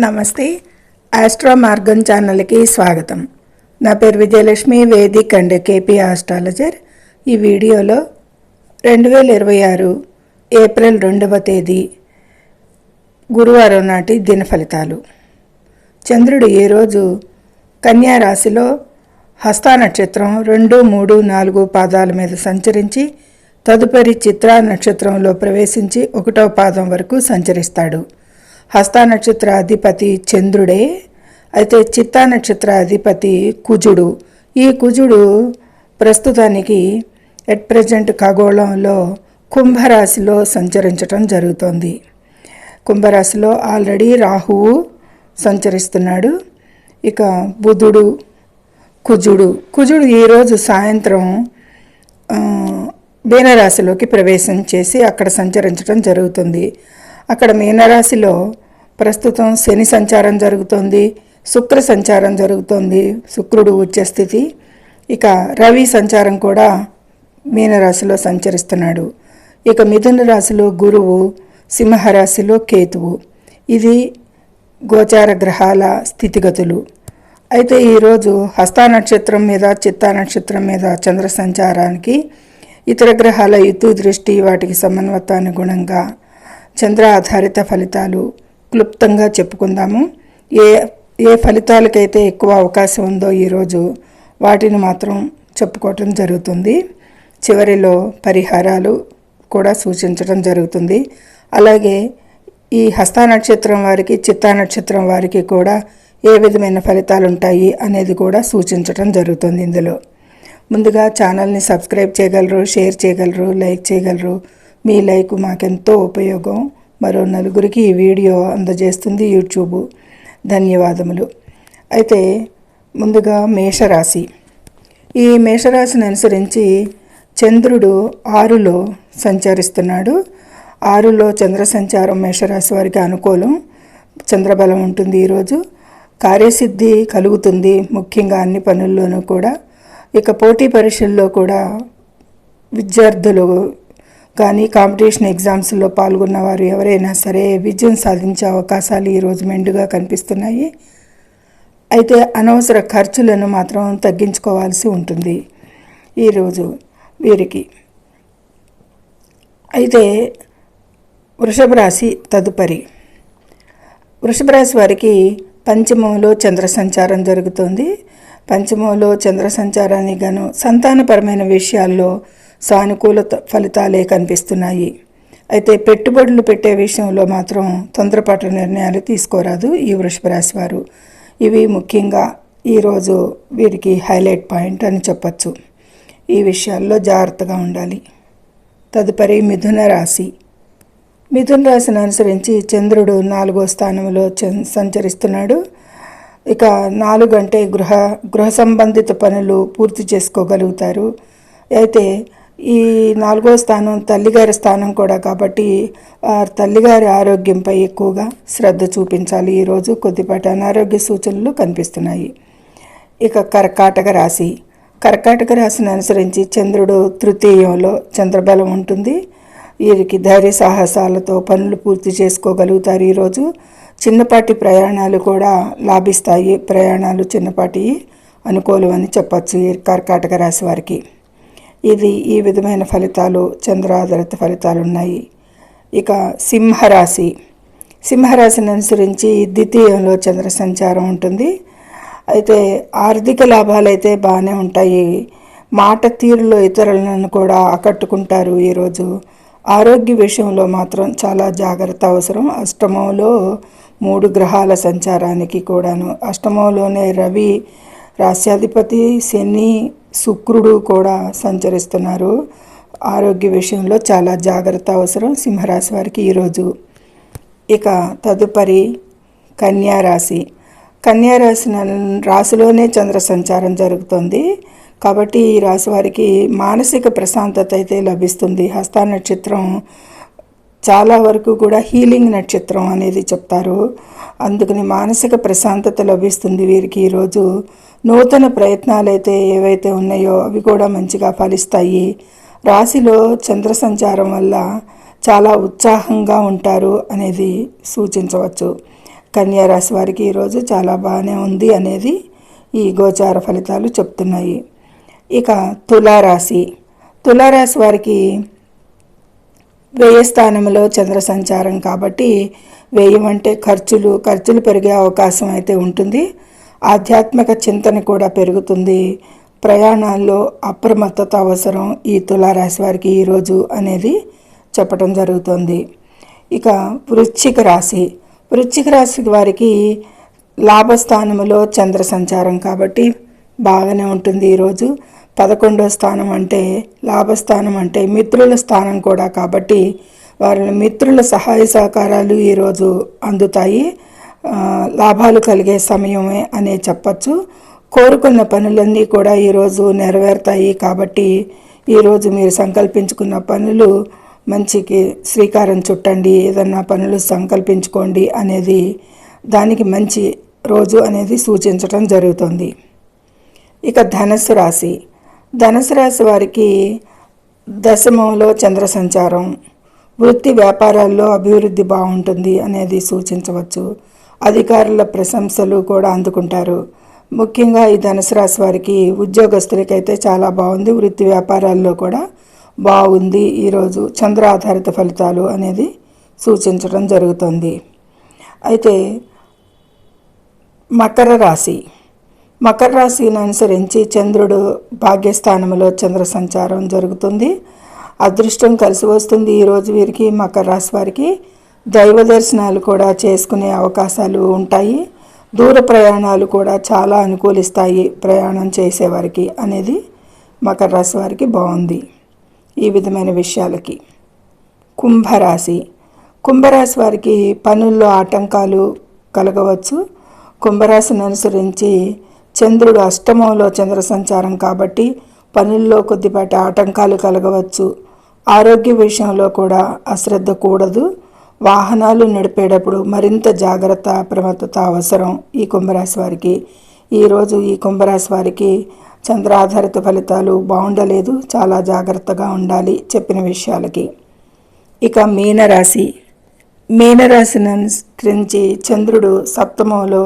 నమస్తే. ఆస్ట్రో మార్గం ఛానల్కి స్వాగతం. నా పేరు Vijayalakshmi, Vedic and KP astrologer. ఈ వీడియోలో 2026 ఏప్రిల్ 2వ తేదీ గురువారం నాటి దిన ఫలితాలు. చంద్రుడు ఈరోజు కన్యా రాశిలో హస్త నక్షత్రం 2, 3, 4 పాదాల మీద సంచరించి తదుపరి చిత్రా నక్షత్రంలో ప్రవేశించి 1వ పాదం వరకు సంచరిస్తాడు. హస్త నక్షత్ర అధిపతి చంద్రుడే, అయితే చిత్తా నక్షత్ర అధిపతి కుజుడు. ఈ కుజుడు ప్రస్తుతానికి ఎట్ ప్రజెంట్ ఖగోళంలో కుంభరాశిలో సంచరించటం జరుగుతోంది. కుంభరాశిలో ఆల్రెడీ రాహువు సంచరిస్తున్నాడు. ఇక బుధుడు, కుజుడు ఈరోజు సాయంత్రం మీనరాశిలోకి ప్రవేశం చేసి అక్కడ సంచరించడం జరుగుతుంది. అక్కడ మీనరాశిలో ప్రస్తుతం శని సంచారం జరుగుతుంది, శుక్ర సంచారం జరుగుతుంది, శుక్రుడు ఉచ్చ స్థితి. ఇక రవి సంచారం కూడా మీనరాశిలో సంచరిస్తున్నాడు. ఇక మిథున రాశిలో గురువు, సింహరాశిలో కేతువు. ఇది గోచార గ్రహాల స్థితిగతులు. అయితే ఈరోజు హస్త నక్షత్రం మీద, చిత్తా నక్షత్రం మీద చంద్ర సంచారానికి ఇతర గ్రహాల యుతు దృష్టి, వాటికి సమన్వయానుగుణంగా చంద్ర ఆధారిత ఫలితాలు క్లుప్తంగా చెప్పుకుందాము. ఏ ఫలితాలకైతే ఎక్కువ అవకాశం ఉందో ఈరోజు వాటిని మాత్రం చెప్పుకోవటం జరుగుతుంది. చివరిలో పరిహారాలు కూడా సూచించడం జరుగుతుంది. అలాగే ఈ హస్త నక్షత్రం వారికి, చిత్తా నక్షత్రం వారికి కూడా ఏ విధమైన ఫలితాలు ఉంటాయి అనేది కూడా సూచించడం జరుగుతుంది. ఇందులో ముందుగా ఛానల్ని సబ్స్క్రైబ్ చేయగలరు, షేర్ చేయగలరు, లైక్ చేయగలరు. మీ లైక్ మాకెంతో ఉపయోగం, మరో నలుగురికి ఈ వీడియో అందజేస్తుంది యూట్యూబ్. ధన్యవాదములు. అయితే ముందుగా మేషరాశి. ఈ మేషరాశిని అనుసరించి చంద్రుడు 6లో సంచరిస్తున్నాడు. 6లో చంద్ర సంచారం మేషరాశి వారికి అనుకూలం, చంద్రబలం ఉంటుంది. ఈరోజు కార్యసిద్ధి కలుగుతుంది, ముఖ్యంగా అన్ని పనుల్లోనూ కూడా. ఇక పోటీ పరీక్షల్లో కూడా విద్యార్థులు కానీ, కాంపిటీషన్ ఎగ్జామ్స్లో పాల్గొన్న వారు ఎవరైనా సరే విజయం సాధించే అవకాశాలు ఈరోజు మెండుగా కనిపిస్తున్నాయి. అయితే అనవసర ఖర్చులను మాత్రం తగ్గించుకోవాల్సి ఉంటుంది ఈరోజు వీరికి. అయితే వృషభ రాశి తదుపరి. వృషభ రాశి వారికి పంచమంలో చంద్ర సంచారం జరుగుతుంది. పంచమంలో చంద్ర సంచారానికి గాను సంతానపరమైన విషయాల్లో సానుకూల ఫలితాలే కనిపిస్తున్నాయి. అయితే పెట్టుబడులు పెట్టే విషయంలో మాత్రం తొందరపాటు నిర్ణయాలు తీసుకోరాదు ఈ వృషభ రాశి వారు. ఇవి ముఖ్యంగా ఈరోజు వీరికి హైలైట్ పాయింట్ అని చెప్పచ్చు. ఈ విషయాల్లో జాగ్రత్తగా ఉండాలి. తదుపరి మిథున రాశి. మిథున రాశిని అనుసరించి చంద్రుడు 4వ స్థానంలో సంచరిస్తున్నాడు. ఇక 4 అంటే గృహ సంబంధిత పనులు పూర్తి చేసుకోగలుగుతారు. అయితే ఈ 4వ స్థానం తల్లిగారి స్థానం కూడా కాబట్టి తల్లిగారి ఆరోగ్యంపై ఎక్కువగా శ్రద్ధ చూపించాలి. ఈరోజు కొద్దిపాటి అనారోగ్య సూచనలు కనిపిస్తున్నాయి. ఇక కర్కాటక రాశి. కర్కాటక రాశిని అనుసరించి చంద్రుడు తృతీయంలో చంద్రబలం ఉంటుంది. వీరికి ధైర్య సాహసాలతో పనులు పూర్తి చేసుకోగలుగుతారు. ఈరోజు చిన్నపాటి ప్రయాణాలు కూడా లాభిస్తాయి. ప్రయాణాలు చిన్నపాటి అనుకూలం అని చెప్పచ్చు ఈ కర్కాటక రాశి వారికి. ఇది ఈ విధమైన ఫలితాలు, చంద్ర ఆధారిత ఫలితాలు ఉన్నాయి. ఇక సింహరాశి. సింహరాశిని అనుసరించి ద్వితీయంలో చంద్ర సంచారం ఉంటుంది. అయితే ఆర్థిక లాభాలు అయితే బాగానే ఉంటాయి. మాట తీరులో ఇతరులను కూడా ఆకట్టుకుంటారు ఈరోజు. ఆరోగ్య విషయంలో మాత్రం చాలా జాగ్రత్త అవసరం. అష్టమంలో 3 గ్రహాల సంచారానికి కూడాను, అష్టమంలోనే రవి రాశ్యాధిపతి, శని, శుక్రుడు కూడా సంచరిస్తున్నారు. ఆరోగ్య విషయంలో చాలా జాగ్రత్త అవసరం సింహరాశి వారికి ఈరోజు. ఇక తదుపరి కన్యా రాశి. కన్యా రాశిలోనే చంద్ర సంచారం జరుగుతుంది కాబట్టి ఈ రాశి వారికి మానసిక ప్రశాంతత అయితే లభిస్తుంది. హస్త నక్షత్రం చాలా వరకు కూడా హీలింగ్ నక్షత్రం అనేది చెప్తారు. అందుకని మానసిక ప్రశాంతత లభిస్తుంది వీరికి ఈరోజు. నూతన ప్రయత్నాలు అయితే ఏవైతే ఉన్నాయో అవి కూడా మంచిగా ఫలిస్తాయి. రాశిలో చంద్ర సంచారం వల్ల చాలా ఉత్సాహంగా ఉంటారు అనేది సూచించవచ్చు. కన్యా రాశి వారికి ఈరోజు చాలా బాగానే ఉంది అనేది ఈ గోచార ఫలితాలు చెప్తున్నాయి. ఇక తులారాశి. తులారాశి వారికి వ్యయ స్థానంలో చంద్ర సంచారం కాబట్టి వ్యయం అంటే ఖర్చులు పెరిగే అవకాశం అయితే ఉంటుంది. ఆధ్యాత్మిక చింతన కూడా పెరుగుతుంది. ప్రయాణాల్లో అప్రమత్తత అవసరం ఈ తులారాశి వారికి ఈరోజు అనేది చెప్పడం జరుగుతుంది. ఇక వృశ్చిక రాశి. వృశ్చిక రాశి వారికి లాభస్థానంలో చంద్ర సంచారం కాబట్టి బాగానే ఉంటుంది ఈరోజు. 11వ స్థానం అంటే లాభస్థానం అంటే మిత్రుల స్థానం కూడా కాబట్టి వారి మిత్రుల సహాయ సహకారాలు ఈరోజు అందుతాయి. లాభాలు కలిగే సమయమే అనే చెప్పచ్చు. కోరుకున్న పనులన్నీ కూడా ఈరోజు నెరవేరుతాయి కాబట్టి ఈరోజు మీరు సంకల్పించుకున్న పనులు మంచికి శ్రీకారం చుట్టండి. ఏదన్నా పనులు సంకల్పించుకోండి అనేది దానికి మంచి రోజు అనేది సూచించడం జరుగుతుంది. ఇక ధనుసు రాశి. ధనుసు రాశి వారికి దశమంలో చంద్ర సంచారం వృత్తి వ్యాపారాల్లో అభివృద్ధి బాగుంటుంది అనేది సూచించవచ్చు. అధికారుల ప్రశంసలు కూడా అందుకుంటారు. ముఖ్యంగా ఈ ధనుసు రాశి వారికి ఉద్యోగస్తులకైతే చాలా బాగుంది. వృత్తి వ్యాపారాల్లో కూడా బాగుంది. ఈరోజు చంద్ర ఆధారిత ఫలితాలు అనేది సూచించడం జరుగుతుంది. అయితే మకర రాశి. మకర రాశిని అనుసరించి చంద్రుడు భాగ్యస్థానంలో చంద్ర సంచారం జరుగుతుంది. అదృష్టం కలిసి వస్తుంది ఈరోజు వీరికి. మకర రాశి వారికి దైవ దర్శనాలు కూడా చేసుకునే అవకాశాలు ఉంటాయి. దూర ప్రయాణాలు కూడా చాలా అనుకూలిస్తాయి ప్రయాణం చేసేవారికి అనేది మకర రాశి వారికి బాగుంది ఈ విధమైన విషయాలకి. కుంభరాశి. కుంభరాశి వారికి పనుల్లో ఆటంకాలు కలగవచ్చు. కుంభరాశిని అనుసరించి చంద్రుడు అష్టమంలో చంద్ర సంచారం కాబట్టి పనుల్లో కొద్దిపాటి ఆటంకాలు కలగవచ్చు. ఆరోగ్య విషయంలో కూడా అశ్రద్ధ కూడదు. వాహనాలు నడిపేటప్పుడు మరింత జాగ్రత్త అప్రమత్తత అవసరం ఈ కుంభరాశి వారికి. ఈరోజు ఈ కుంభరాశి వారికి చంద్ర ఆధారిత ఫలితాలు బాగుండలేదు. చాలా జాగ్రత్తగా ఉండాలి చెప్పిన విషయాలకి. ఇక మీనరాశి. మీనరాశిని అనుసరించి చంద్రుడు సప్తమంలో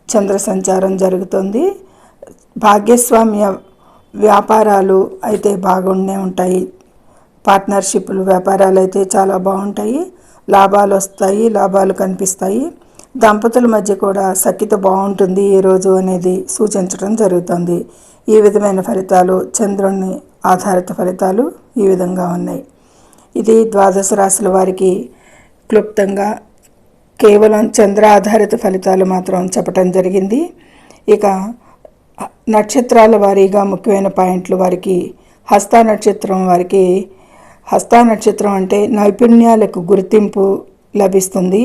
చంద్ర సంచారం జరుగుతుంది. భాగ్యస్వామ్య వ్యాపారాలు అయితే బాగుండే ఉంటాయి. పార్ట్నర్షిప్లు వ్యాపారాలు అయితే చాలా బాగుంటాయి. లాభాలు వస్తాయి, లాభాలు కనిపిస్తాయి. దంపతుల మధ్య కూడా సఖ్యత బాగుంటుంది ఈరోజు అనేది సూచించడం జరుగుతుంది. ఈ విధమైన ఫలితాలు చంద్రుని ఆధారిత ఫలితాలు ఈ విధంగా ఉన్నాయి. ఇది ద్వాదశ రాశుల వారికి క్లుప్తంగా కేవలం చంద్ర ఆధారిత ఫలితాలు మాత్రం చెప్పటం జరిగింది. ఇక నక్షత్రాల వారీగా ముఖ్యమైన పాయింట్లు వారికి హస్త నక్షత్రం వారికి హస్త నక్షత్రం అంటే నైపుణ్యాలకు గుర్తింపు లభిస్తుంది.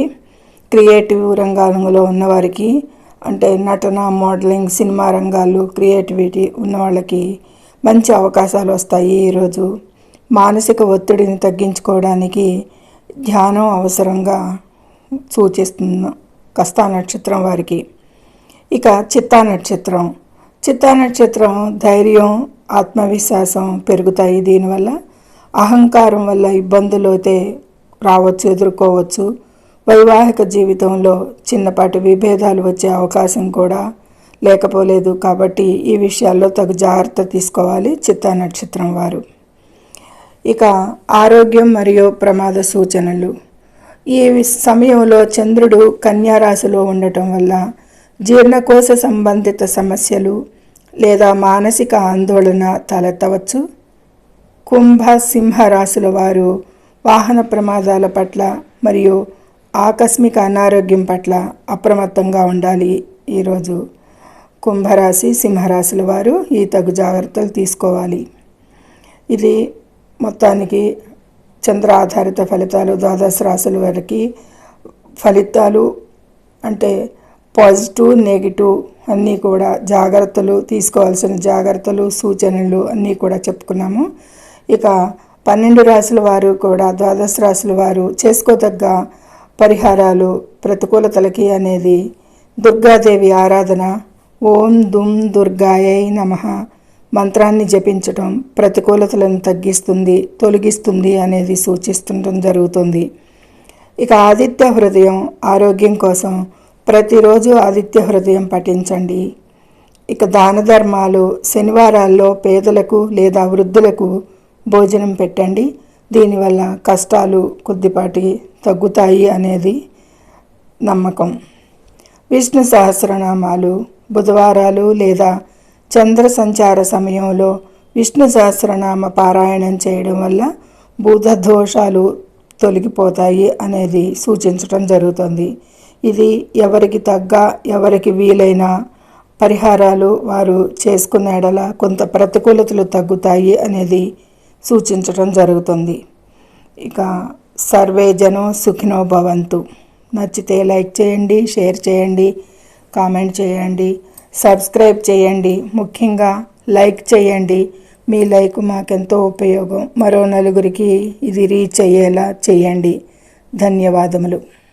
క్రియేటివ్ రంగాలలో ఉన్నవారికి అంటే నటన, మోడలింగ్, సినిమా రంగాలు, క్రియేటివిటీ ఉన్న వాళ్ళకి మంచి అవకాశాలు వస్తాయి ఈరోజు. మానసిక ఒత్తిడిని తగ్గించుకోవడానికి ధ్యానం అవసరంగా సూచిస్తుంది హస్త నక్షత్రం వారికి. ఇక చిత్తా నక్షత్రం. చిత్తా నక్షత్రం ధైర్యం, ఆత్మవిశ్వాసం పెరుగుతాయి. దీనివల్ల అహంకారం వల్ల ఇబ్బందులు అయితే రావచ్చు, ఎదుర్కోవచ్చు. వైవాహిక జీవితంలో చిన్నపాటి విభేదాలు వచ్చే అవకాశం కూడా లేకపోలేదు కాబట్టి ఈ విషయాల్లో తగు జాగ్రత్త తీసుకోవాలి చిత్తా నక్షత్రం వారు. ఇక ఆరోగ్యం మరియు ప్రమాద సూచనలు. ఈ సమయంలో చంద్రుడు కన్యా రాశిలో ఉండటం వల్ల జీర్ణకోశ సంబంధిత సమస్యలు లేదా మానసిక ఆందోళన తలెత్తవచ్చు. కుంభ, సింహ రాశుల వారు వాహన ప్రమాదాల పట్ల మరియు ఆకస్మిక అనారోగ్యం పట్ల అప్రమత్తంగా ఉండాలి. ఈరోజు కుంభరాశి, సింహరాశుల వారు ఈ తగు జాగ్రత్తలు తీసుకోవాలి. ఇది మొత్తానికి చంద్ర ఆధారిత ఫలితాలు ద్వాదశ రాశుల వారికి ఫలితాలు అంటే పాజిటివ్, నెగిటివ్ అన్నీ కూడా జాగ్రత్తలు తీసుకోవాల్సిన జాగ్రత్తలు, సూచనలు అన్నీ కూడా చెప్పుకున్నాము. ఇక 12 రాశుల వారు కూడా ద్వాదశ రాశుల వారు చేసుకోదగ్గ పరిహారాలు ప్రతికూలతలకి అనేది దుర్గాదేవి ఆరాధన, ఓం దుం దుర్గాయై నమః మంత్రాన్ని జపించటం ప్రతికూలతలను తొలగిస్తుంది అనేది సూచిస్తుండటం జరుగుతుంది. ఇక ఆదిత్య హృదయం ఆరోగ్యం కోసం ప్రతిరోజు ఆదిత్య హృదయం పఠించండి. ఇక దాన ధర్మాలు, శనివారాల్లో పేదలకు లేదా వృద్ధులకు భోజనం పెట్టండి. దీనివల్ల కష్టాలు కొద్దిపాటి తగ్గుతాయి అనేది నమ్మకం. విష్ణు సహస్రనామాలు బుధవారాలు లేదా చంద్ర సంచార సమయంలో విష్ణు సహస్రనామ పారాయణం చేయడం వల్ల బుధ దోషాలు తొలగిపోతాయి అనేది సూచించడం జరుగుతుంది. ఇది ఎవరికి తగ్గ ఎవరికి వీలైన పరిహారాలు వారు చేసుకున్న ఎడల కొంత ప్రతికూలతలు తగ్గుతాయి అనేది సూచించడం జరుగుతుంది. ఇక సర్వే జనం సుఖినో భవంతు. నచ్చితే లైక్ చేయండి, షేర్ చేయండి, కామెంట్ చేయండి, సబ్స్క్రైబ్ చేయండి. ముఖ్యంగా లైక్ చేయండి. మీ లైక్ మాకెంతో ఉపయోగం. మరో నలుగురికి ఇది రీచ్ అయ్యేలా చేయండి. ధన్యవాదములు.